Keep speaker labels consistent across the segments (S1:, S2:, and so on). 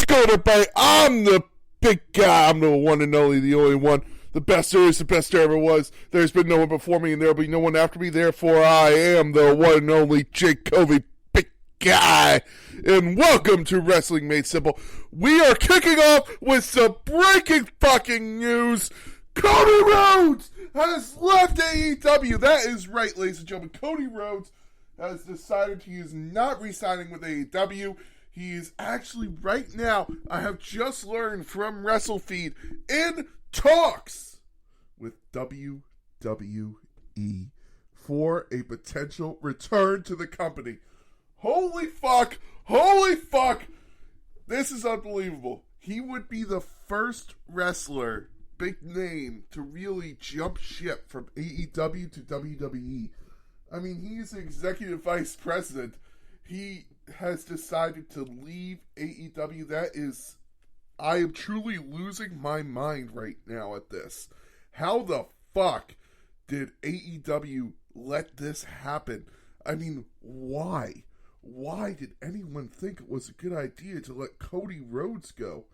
S1: What's going on, everybody? I'm the big guy. I'm the one and only, the only one. The best there is, the best there ever was. There's been no one before me, and there'll be no one after me. Therefore, I am the one and only Jake Cody, big guy. And welcome to Wrestling Made Simple. We are kicking off with some breaking fucking news. Cody Rhodes has left AEW. That is right, ladies and gentlemen. Cody Rhodes has decided he is not re-signing with AEW. He is actually, right now, I have just learned from WrestleFeed, in talks with WWE for a potential return to the company. Holy fuck! Holy fuck! This is unbelievable. He would be the first wrestler, big name, to really jump ship from AEW to WWE. I mean, he's the executive vice president. He has decided to leave AEW. That is, I am truly losing my mind right now at this. How the fuck did AEW let this happen? I mean, why? Why did anyone think it was a good idea to let Cody Rhodes go?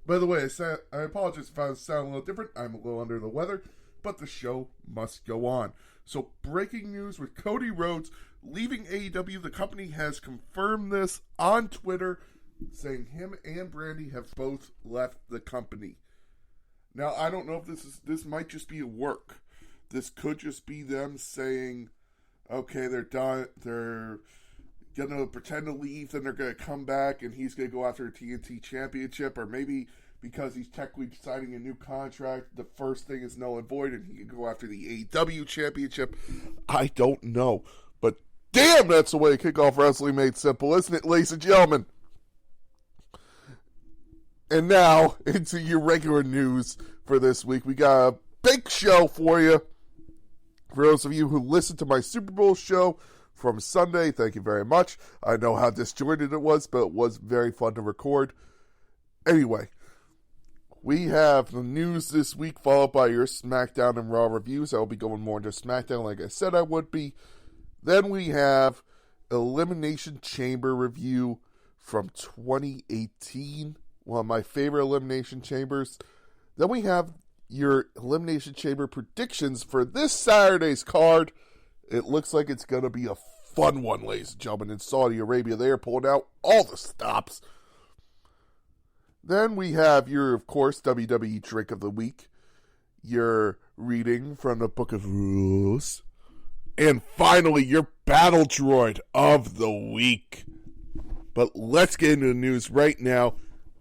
S1: By the way, I apologize if I sound a little different. I'm a little under the weather, but the show must go on. So, breaking news with Cody Rhodes leaving AEW. The company has confirmed this on Twitter, saying him and Brandy have both left the company. Now, I don't know if this might just be a work. This could just be them saying, okay, they're done. They're going to pretend to leave, then they're going to come back, and he's going to go after a TNT championship, or maybe because he's technically signing a new contract, the first thing is null and void, and he can go after the AEW championship. I don't know. But damn, that's the way to kick off Wrestling Made Simple, isn't it, ladies and gentlemen? And now, into your regular news for this week. We got a big show for you. For those of you who listened to my Super Bowl show from Sunday, thank you very much. I know how disjointed it was, but it was very fun to record. Anyway, we have the news this week, followed by your SmackDown and Raw reviews. I will be going more into SmackDown, like I said I would be. Then we have Elimination Chamber review from 2018. One of my favorite Elimination Chambers. Then we have your Elimination Chamber predictions for this Saturday's card. It looks like it's going to be a fun one, ladies and gentlemen. In Saudi Arabia, they are pulling out all the stops. Then we have your, of course, WWE Drink of the Week. Your reading from the Book of Rules. And finally, your Battle Droid of the Week. But let's get into the news right now,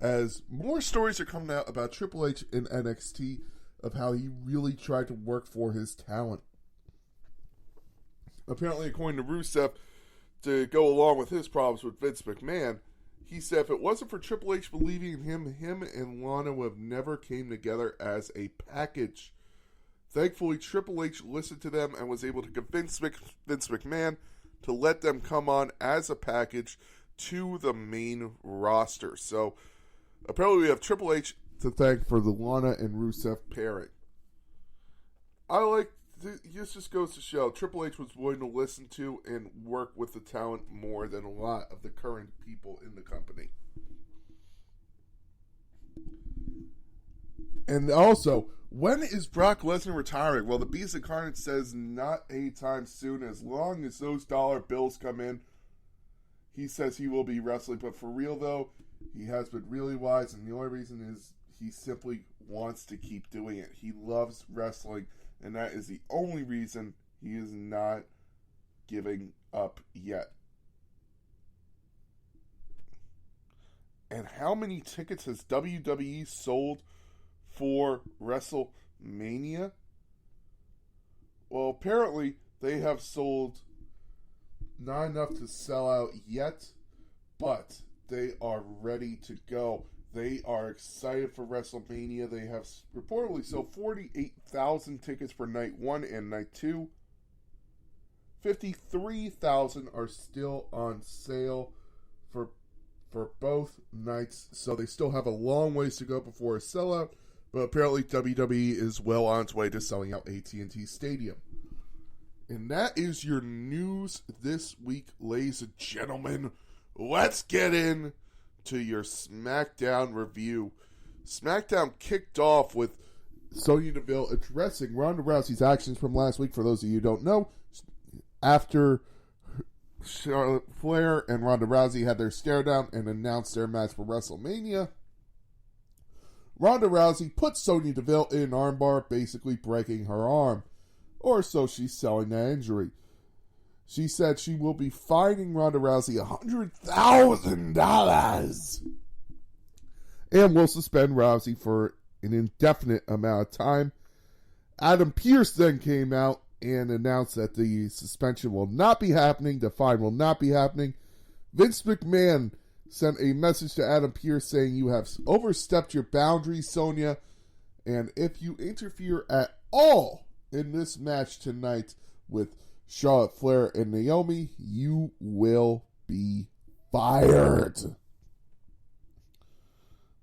S1: as more stories are coming out about Triple H in NXT, of how he really tried to work for his talent. Apparently, according to Rusev, to go along with his problems with Vince McMahon, he said if it wasn't for Triple H believing in him and Lana would have never came together as a package. Thankfully, Triple H listened to them and was able to convince Vince McMahon to let them come on as a package to the main roster. So, apparently we have Triple H to thank for the Lana and Rusev pairing. This just goes to show Triple H was willing to listen to and work with the talent more than a lot of the current people in the company. And also, when is Brock Lesnar retiring? Well, the Beast Incarnate says not anytime soon. As long as those dollar bills come in, he says he will be wrestling. But for real, though, he has been really wise, and the only reason is he simply wants to keep doing it. He loves wrestling, and that is the only reason he is not giving up yet. And how many tickets has WWE sold for WrestleMania? Well, apparently they have sold not enough to sell out yet, but they are ready to go. They are excited for WrestleMania. They have reportedly sold 48,000 tickets for night 1 and night 2. 53,000 are still on sale for both nights, so they still have a long ways to go before a sellout, but apparently WWE is well on its way to selling out AT&T Stadium. And that is your news this week, ladies and gentlemen. let's get in to your SmackDown review. SmackDown kicked off with Sonya Deville addressing Ronda Rousey's actions from last week. For those of you who don't know, after Charlotte Flair and Ronda Rousey had their stare down and announced their match for WrestleMania, Ronda Rousey put Sonya Deville in an armbar, basically breaking her arm. Or so she's selling that injury. She said she will be fining Ronda Rousey $100,000 and will suspend Rousey for an indefinite amount of time. Adam Pearce then came out and announced that the suspension will not be happening, the fine will not be happening. Vince McMahon sent a message to Adam Pearce saying, "You have overstepped your boundaries, Sonya, and if you interfere at all in this match tonight with Charlotte Flair and Naomi, you will be fired."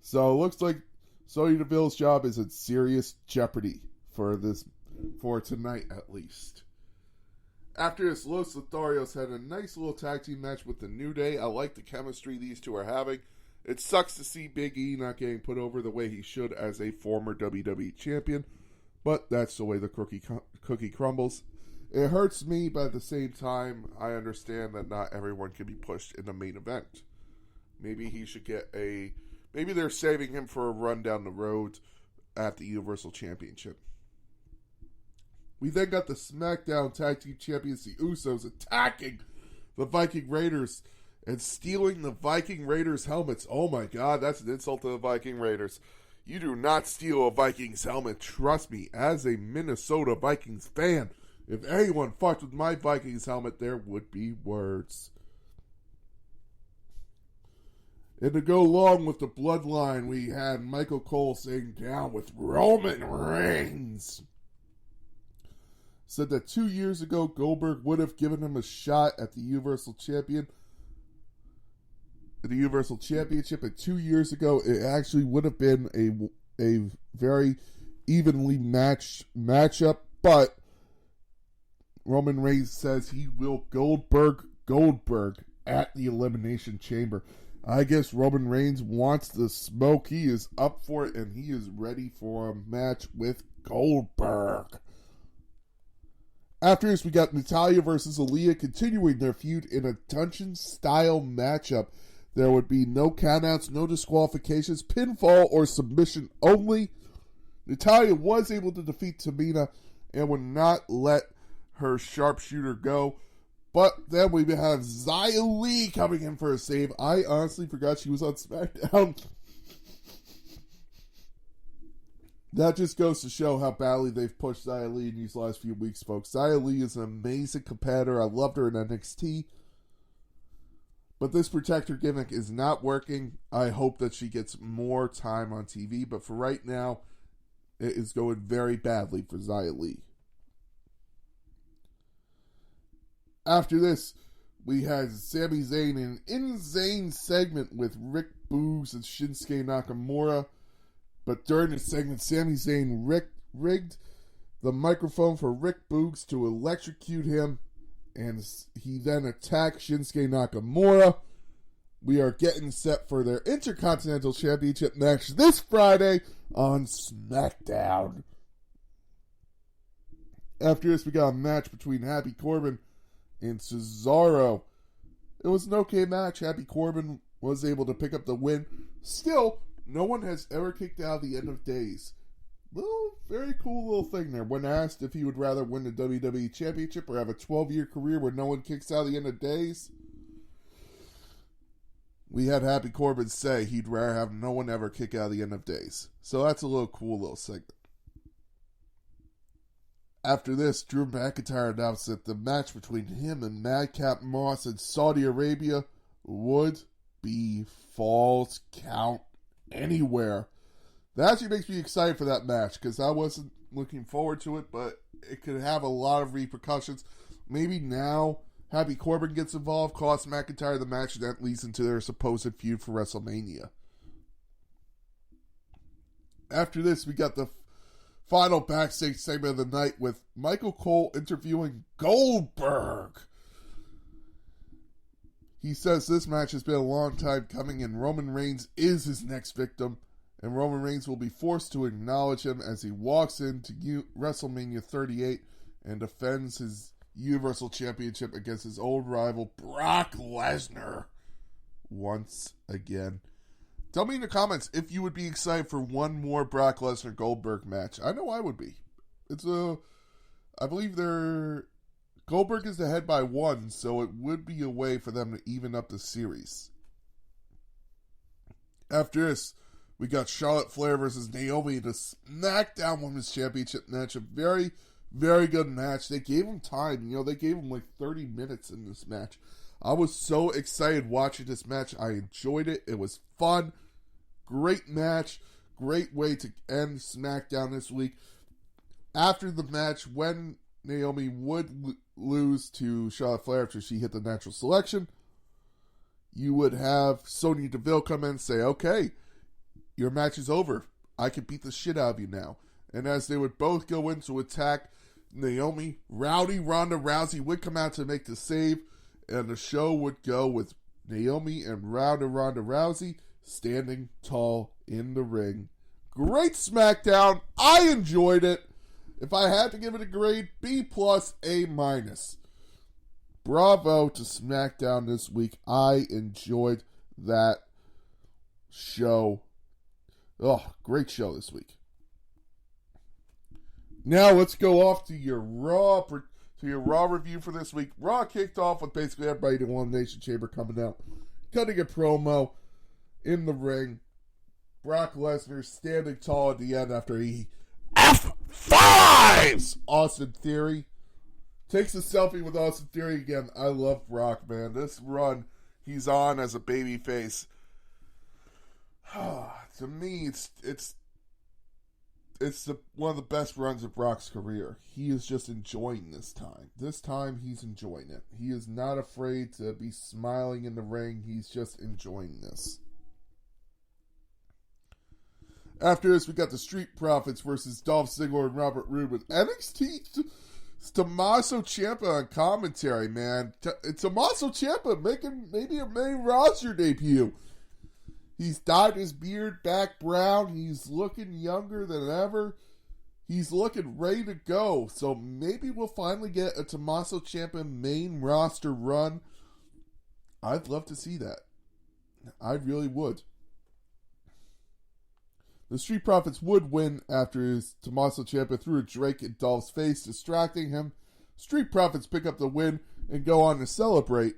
S1: So it looks like Sonya Deville's job is in serious jeopardy for tonight at least. After this, Los Lotharios had a nice little tag team match with the New Day. I like the chemistry these two are having. It sucks to see Big E not getting put over the way he should as a former WWE champion, but that's the way the cookie crumbles. It hurts me, but at the same time, I understand that not everyone can be pushed in the main event. Maybe he should get maybe they're saving him for a run down the road at the Universal Championship. We then got the SmackDown Tag Team Champions, the Usos, attacking the Viking Raiders and stealing the Viking Raiders helmets. Oh my God, that's an insult to the Viking Raiders. You do not steal a Vikings helmet. Trust me, as a Minnesota Vikings fan, if anyone fucked with my Vikings helmet, there would be words. And to go along with the bloodline, we had Michael Cole saying, "Down with Roman Reigns." Said that 2 years ago, Goldberg would have given him a shot at the Universal Championship. And 2 years ago, it actually would have been a very evenly matched matchup. But Roman Reigns says he will Goldberg at the Elimination Chamber. I guess Roman Reigns wants the smoke. He is up for it, and he is ready for a match with Goldberg. After this, we got Natalya versus Elia continuing their feud in a dungeon-style matchup. There would be no countouts, no disqualifications, pinfall or submission only. Natalya was able to defeat Tamina and would not let her sharpshooter go. But then we have Xia Li coming in for a save. I honestly forgot she was on SmackDown. That just goes to show how badly they've pushed Xia Li in these last few weeks, folks. Xia Li is an amazing competitor. I loved her in NXT. But this protector gimmick is not working. I hope that she gets more time on TV. But for right now, it is going very badly for Xia Li. After this, we had Sami Zayn in an insane segment with Rick Boogs and Shinsuke Nakamura. But during the segment, Sami Zayn rigged the microphone for Rick Boogs to electrocute him, and he then attacked Shinsuke Nakamura. We are getting set for their Intercontinental Championship match this Friday on SmackDown. After this, we got a match between Happy Corbin and Cesaro. It was an okay match. Happy Corbin was able to pick up the win. Still, no one has ever kicked out of the End of Days. Very cool little thing there. When asked if he would rather win the WWE Championship or have a 12-year career where no one kicks out of the End of Days, we had Happy Corbin say he'd rather have no one ever kick out of the End of Days. So that's a cool little segment. After this, Drew McIntyre announced that the match between him and Madcap Moss in Saudi Arabia would be Falls Count Anywhere. That actually makes me excited for that match because I wasn't looking forward to it, but it could have a lot of repercussions. Maybe now Happy Corbin gets involved, costs McIntyre the match, and that leads into their supposed feud for WrestleMania. After this, we got the final backstage segment of the night with Michael Cole interviewing Goldberg. He says this match has been a long time coming and Roman Reigns is his next victim. And Roman Reigns will be forced to acknowledge him as he walks into WrestleMania 38 and defends his Universal Championship against his old rival Brock Lesnar once again. Tell me in the comments if you would be excited for one more Brock Lesnar Goldberg match. I know I would be. I believe Goldberg is ahead by 1, so it would be a way for them to even up the series. After this, we got Charlotte Flair versus Naomi in the Smackdown Women's Championship match. A very, very good match. They gave him time. They gave him like 30 minutes in this match. I was so excited watching this match. I enjoyed it. It was fun. Great match. Great way to end SmackDown this week. After the match, when Naomi would lose to Charlotte Flair after she hit the natural selection, you would have Sonya Deville come in and say, okay, your match is over. I can beat the shit out of you now. And as they would both go in to attack Naomi, Rowdy Ronda Rousey would come out to make the save, and the show would go with Naomi and Ronda Rousey standing tall in the ring. Great SmackDown. I enjoyed it. If I had to give it a grade, B+, A-. Bravo to SmackDown this week. I enjoyed that show. Oh, great show this week. Now let's go off to your Raw review for this week. Raw kicked off with basically everybody in the Elimination Chamber coming out, cutting a promo in the ring. Brock Lesnar standing tall at the end after he F5s Austin Theory. Takes a selfie with Austin Theory again. I love Brock, man. This run he's on as a babyface. To me, it's one of the best runs of Brock's career. He is just enjoying this time. This time, he's enjoying it. He is not afraid to be smiling in the ring. He's just enjoying this. After this, we got the Street Profits versus Dolph Ziggler and Robert Roode with NXT Tommaso Ciampa on commentary, man. Tommaso Ciampa making maybe a main roster debut. He's dyed his beard back brown. He's looking younger than ever. He's looking ready to go. So maybe we'll finally get a Tommaso Ciampa main roster run. I'd love to see that. I really would. The Street Profits would win after Tommaso Ciampa threw a drink at Dolph's face, distracting him. Street Profits pick up the win and go on to celebrate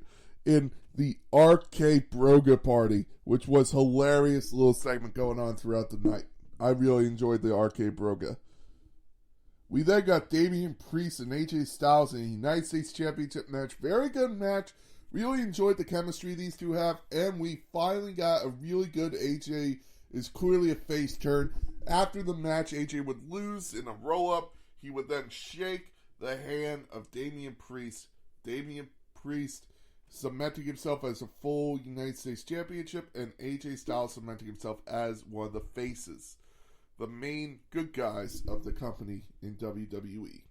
S1: in the Arcade Broga Party, which was hilarious little segment going on throughout the night. I really enjoyed the Arcade Broga. We then got Damien Priest and AJ Styles in a United States Championship match. Very good match. Really enjoyed the chemistry these two have. And we finally got a really good AJ is clearly a face turn. After the match, AJ would lose in a roll-up. He would then shake the hand of Damien Priest. Damien Priest cementing himself as a full United States Championship, and AJ Styles cementing himself as one of the faces, the main good guys of the company in WWE.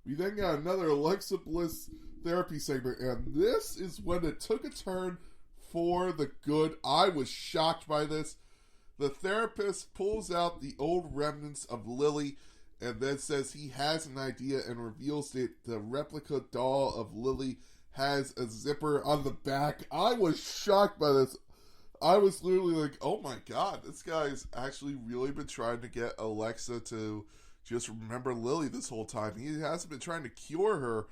S1: We then got another Alexa Bliss therapy segment, and this is when it took a turn for the good. I was shocked by this. The therapist pulls out the old remnants of Lily and then says he has an idea and reveals that the replica doll of Lily has a zipper on the back. I was shocked by this. I was literally like, oh my god, this guy's actually really been trying to get Alexa to just remember Lily this whole time. He hasn't been trying to cure her.